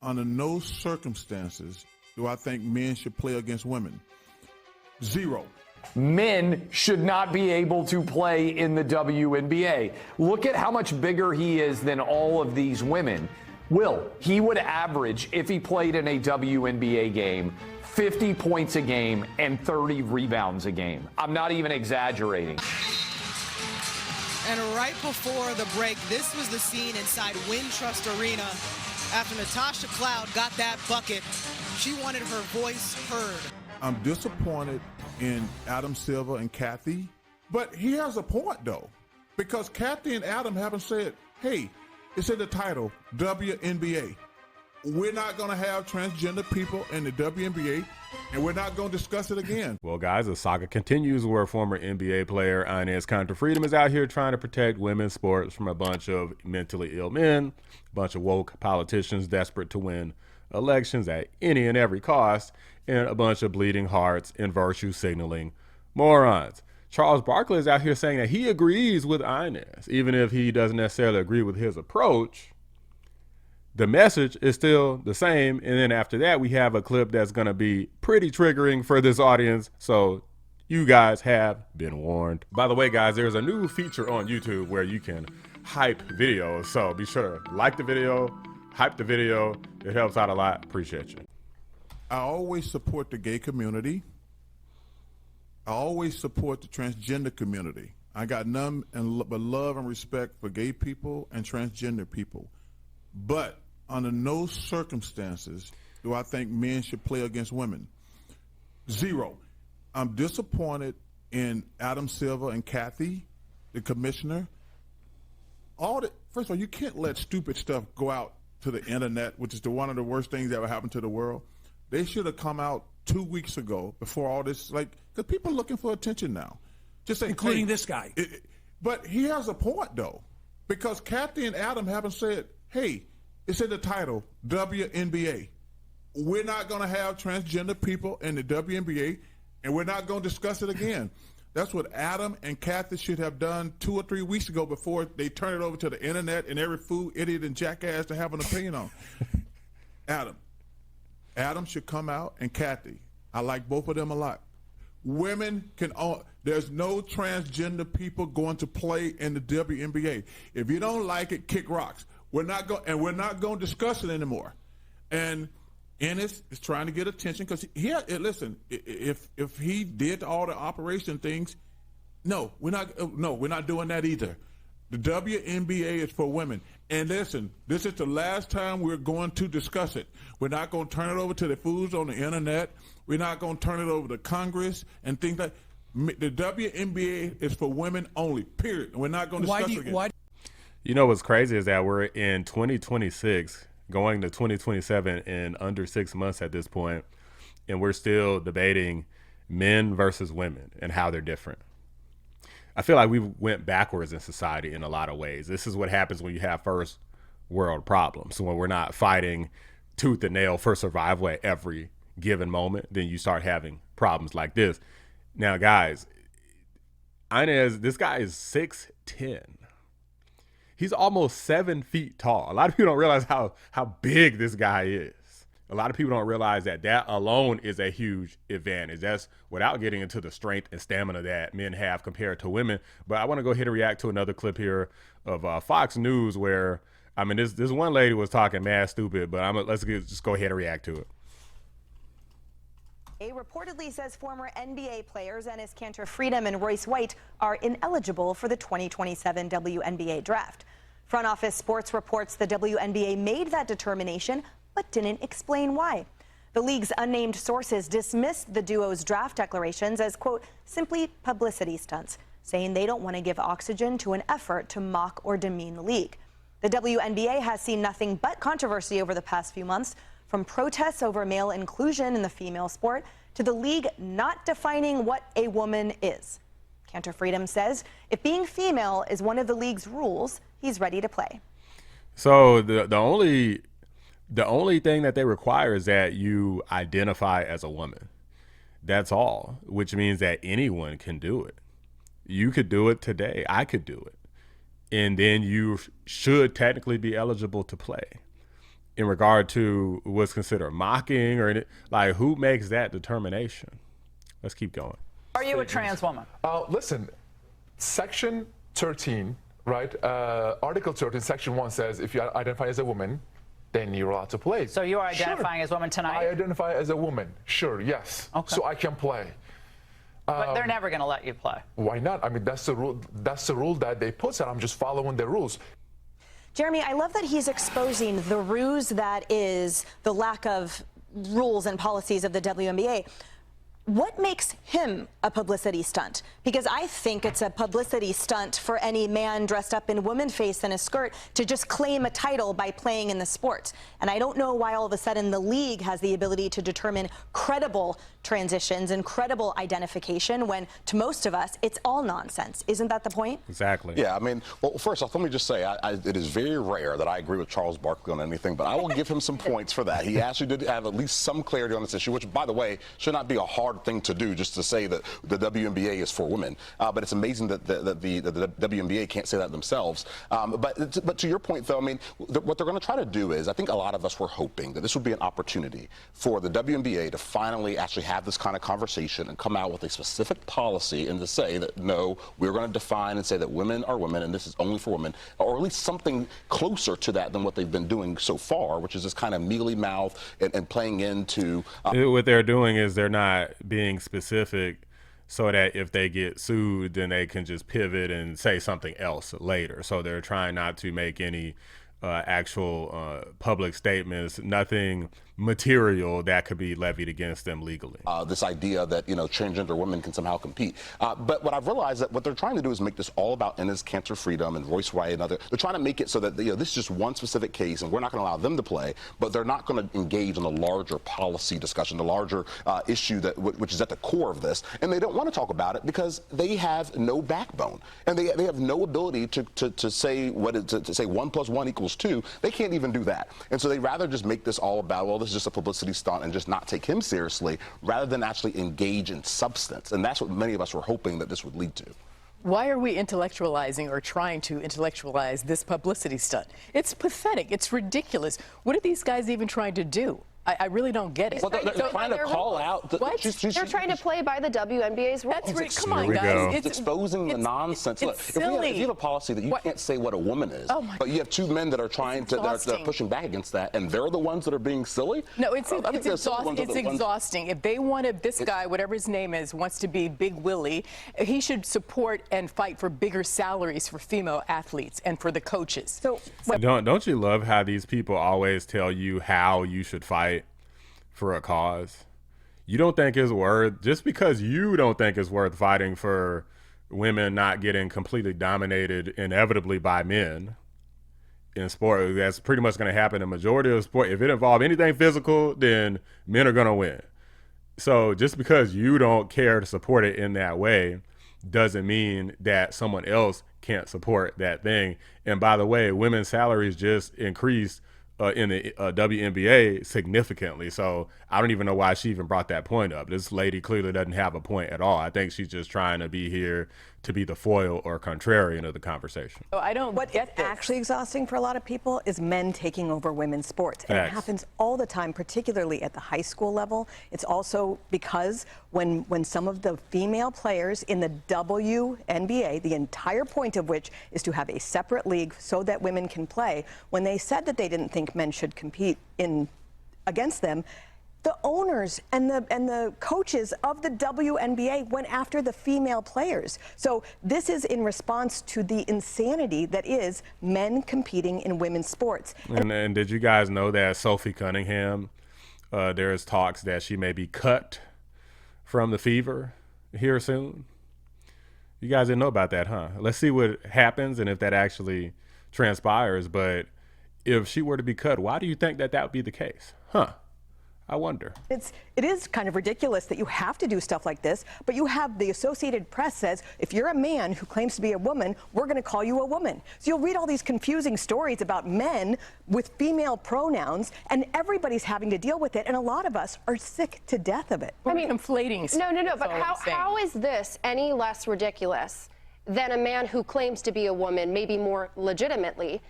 under no circumstances do I think men should play against women. Zero. Men should not be able to play in the WNBA. Look at how much bigger he is than all of these women. He would average, if he played in a WNBA game, 50 points a game and 30 rebounds a game. I'm not even exaggerating. And right before the break, this was the scene inside Wintrust Arena after Natasha Cloud got that bucket. She wanted her voice heard. I'm disappointed in Adam Silver and Kathy, but he has a point though, because Kathy and Adam haven't said, hey, it's in the title, WNBA. We're not going to have transgender people in the WNBA, and we're not going to discuss it again. Well, guys, the saga continues where former NBA player Inez Freedom is out here trying to protect women's sports from a bunch of mentally ill men, a bunch of woke politicians desperate to win elections at any and every cost, and a bunch of bleeding hearts and virtue signaling morons. Charles Barkley is out here saying that he agrees with Inez, even if he doesn't necessarily agree with his approach. The message is still the same. And then after that, we have a clip that's going to be pretty triggering for this audience. So you guys have been warned. By the way, guys, there's a new feature on YouTube where you can hype videos. So be sure to like the video, hype the video. It helps out a lot. Appreciate you. I always support the gay community. I always support the transgender community. I got none but love and respect for gay people and transgender people. But under no circumstances do I think men should play against women. Zero. I'm disappointed in Adam Silver and Kathy, the commissioner. First of all, you can't let stupid stuff go out to the internet, which is one of the worst things that ever happened to the world. They should have come out 2 weeks ago before all this, because people are looking for attention now. Just say, including this guy. But he has a point, though, because Kathy and Adam haven't said, hey, it's in the title, WNBA. We're not going to have transgender people in the WNBA, and we're not going to discuss it again. That's what Adam and Kathy should have done 2 or 3 weeks ago before they turn it over to the internet and every fool, idiot, and jackass to have an opinion on. Adam should come out, and Kathy. I like both of them a lot. Women can own. There's no transgender people going to play in the WNBA. If you don't like it, kick rocks. We're not going to discuss it anymore. And Ennis is trying to get attention because listen, if he did all the operation things, we're not doing that either. The WNBA is for women. And listen, this is the last time we're going to discuss it. We're not going to turn it over to the fools on the internet. We're not going to turn it over to Congress and things like that. The WNBA is for women only, period. We're not going to discuss it again. You know what's crazy is that we're in 2026, going to 2027 in under 6 months at this point, and we're still debating men versus women and how they're different. I feel like we went backwards in society in a lot of ways. This is what happens when you have first world problems. So when we're not fighting tooth and nail for survival at every given moment, then you start having problems like this. Now, guys, Inez, this guy is 6'10". He's almost 7 feet tall. A lot of people don't realize how big this guy is. A lot of people don't realize that alone is a huge advantage. That's without getting into the strength and stamina that men have compared to women. But I want to go ahead and react to another clip here of Fox News where, this one lady was talking mad stupid, but let's just go ahead and react to it. A reportedly says former NBA players Enes Kanter Freedom and Royce White are ineligible for the 2027 WNBA draft. Front Office Sports reports the WNBA made that determination, but didn't explain why. The league's unnamed sources dismissed the duo's draft declarations as, quote, simply publicity stunts, saying they don't want to give oxygen to an effort to mock or demean the league. The WNBA has seen nothing but controversy over the past few months, from protests over male inclusion in the female sport to the league not defining what a woman is. Kanter Freedom says if being female is one of the league's rules, he's ready to play. So the only thing that they require is that you identify as a woman. That's all, which means that anyone can do it. You could do it today. I could do it. And then you should technically be eligible to play. in regard to what's considered mocking or like who makes that determination? Let's keep going. Are you a trans woman? Listen, Section 13, right? Article 13, Section 1 says if you identify as a woman, then you're allowed to play. So you are identifying as a woman tonight? I identify as a woman, sure, yes. Okay. So I can play. But they're never going to let you play. Why not? I mean, that's the rule. That's the rule that they put, and I'm just following the rules. Jeremy, I love that he's exposing the ruse that is the lack of rules and policies of the WNBA. What makes him a publicity stunt? Because I think it's a publicity stunt for any man dressed up in woman face and a skirt to just claim a title by playing in the sport. And I don't know why all of a sudden the league has the ability to determine credible transitions and credible identification when to most of us it's all nonsense. Isn't that the point? Exactly. Yeah, I mean, well, first off, let me just say it is very rare that I agree with Charles Barkley on anything, but I will give him some points for that. He actually did have at least some clarity on this issue, which, by the way, should not be a hard thing to do, just to say that the WNBA is for women. But it's amazing that the WNBA can't say that themselves. But to your point, though, I mean, what they're going to try to do is, I think a lot of us were hoping that this would be an opportunity for the WNBA to finally actually have this kind of conversation and come out with a specific policy and to say that, no, we're going to define and say that women are women and this is only for women, or at least something closer to that than what they've been doing so far, which is this kind of mealy mouth and playing into... What they're doing is they're not being specific so that if they get sued, then they can just pivot and say something else later. So they're trying not to make any actual public statements, nothing material that could be levied against them legally. This idea that, you know, transgender women can somehow compete. But what I've realized that what they're trying to do is make this all about Ennis Cancer Freedom and Royce White and other. They're trying to make it so that, you know, this is just one specific case and we're not going to allow them to play, but they're not going to engage in the larger policy discussion, the larger issue that which is at the core of this. And they don't want to talk about it because they have no backbone and they have no ability to say to say 1 + 1 = 2. They can't even do that. And so they rather just make this all about, well, this is just a publicity stunt and just not take him seriously rather than actually engage in substance. And that's what many of us were hoping that this would lead to. Why are we intellectualizing or trying to intellectualize this publicity stunt? It's pathetic. It's ridiculous. What are these guys even trying to do? I really don't get it. Well, they're trying to call out. They're trying to play by the WNBA's rules. That's come on, guys. It's exposing the nonsense. Look, if you have a policy that you can't say what a woman is, but you have two men that are trying to, they're pushing back against that, and they're the ones that are being silly. No, it's exhausting. If they wanted this guy, whatever his name is, wants to be Big Willie, he should support and fight for bigger salaries for female athletes and for the coaches. So don't you love how these people always tell you how you should fight for a cause? You don't think it's worth, just because you don't think it's worth fighting for women not getting completely dominated inevitably by men in sport. That's pretty much going to happen in majority of sport. If it involves anything physical, then men are going to win. So just because you don't care to support it in that way doesn't mean that someone else can't support that thing. And by the way, women's salaries just increased in the WNBA significantly. So I don't even know why she even brought that point up. This lady clearly doesn't have a point at all. I think she's just trying to be here to be the foil or contrarian of the conversation. So I don't What's actually exhausting for a lot of people is men taking over women's sports. And it happens all the time, particularly at the high school level. It's also because when some of the female players in the WNBA, the entire point of which is to have a separate league so that women can play, when they said that they didn't think men should compete against them, the owners and the coaches of the WNBA went after the female players. So this is in response to the insanity that is men competing in women's sports. And did you guys know that Sophie Cunningham, there's talks that she may be cut from the Fever here soon? You guys didn't know about that, huh? Let's see what happens and if that actually transpires. But if she were to be cut, why do you think that would be the case? Huh? I wonder. It is kind of ridiculous that you have to do stuff like this, but you have the Associated Press says, if you're a man who claims to be a woman, we're going to call you a woman. So you'll read all these confusing stories about men with female pronouns, and everybody's having to deal with it, and a lot of us are sick to death of it. I mean, conflating. No, but how is this any less ridiculous than a man who claims to be a woman, maybe more legitimately,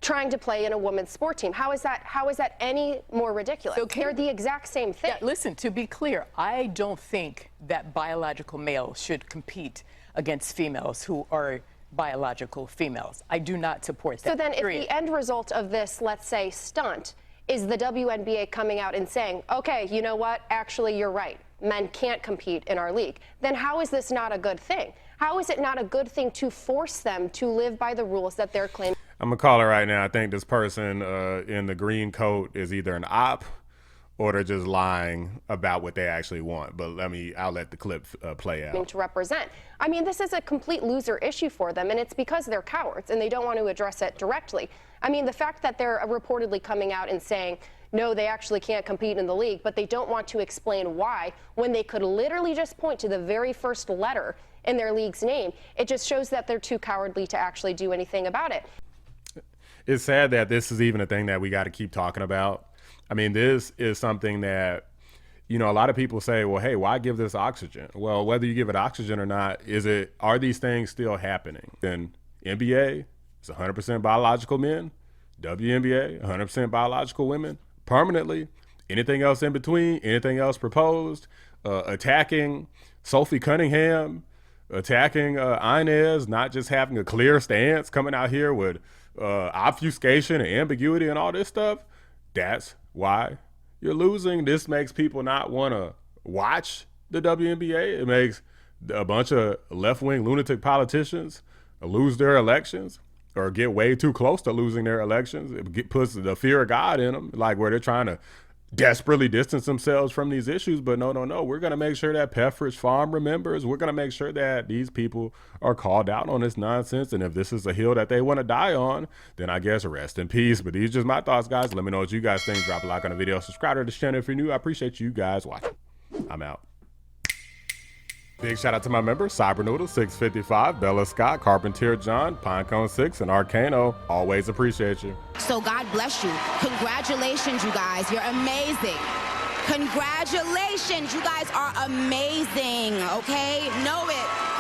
trying to play in a women's sport team. How is that any more ridiculous? So they're the exact same thing. Yeah, listen, to be clear, I don't think that biological males should compete against females who are biological females. I do not support that. So then period. if the end result of this, let's say, stunt, is the WNBA coming out and saying, okay, you know what, actually you're right, men can't compete in our league, then how is this not a good thing? How is it not a good thing to force them to live by the rules that they're claiming? I'm going to call it right now. I think this person in the green coat is either an op or they're just lying about what they actually want. But I'll let the clip play out. To represent. I mean, this is a complete loser issue for them, and it's because they're cowards and they don't want to address it directly. I mean, the fact that they're reportedly coming out and saying, no, they actually can't compete in the league, but they don't want to explain why, when they could literally just point to the very first letter in their league's name, it just shows that they're too cowardly to actually do anything about it. It's sad that this is even a thing that we got to keep talking about. I mean, this is something that, you know, a lot of people say, well, hey, why give this oxygen? Well, whether you give it oxygen or not, are these things still happening? Then NBA, it's 100% biological men. WNBA, 100% biological women, permanently. Anything else in between, anything else proposed, attacking Sophie Cunningham, attacking Inez, not just having a clear stance, coming out here with obfuscation and ambiguity and all this stuff. That's why you're losing. This makes people not want to watch the WNBA. It makes a bunch of left-wing lunatic politicians lose their elections or get way too close to losing their elections. It puts the fear of God in them, like where they're trying to desperately distance themselves from these issues. But no, we're going to make sure that Pepperidge Farm remembers. We're going to make sure that these people are called out on this nonsense. And if this is a hill that they want to die on, then I guess rest in peace. But these are just my thoughts, guys. Let me know what you guys think. Drop a like on the video. Subscribe to this channel if you're new. I appreciate you guys watching. I'm out. Big shout out to my members, Cybernoodle 655, Bella Scott, Carpentier John, Pinecone 6, and Arcano. Always appreciate you. So God bless you. Congratulations, you guys. You're amazing. Congratulations. You guys are amazing, okay? Know it.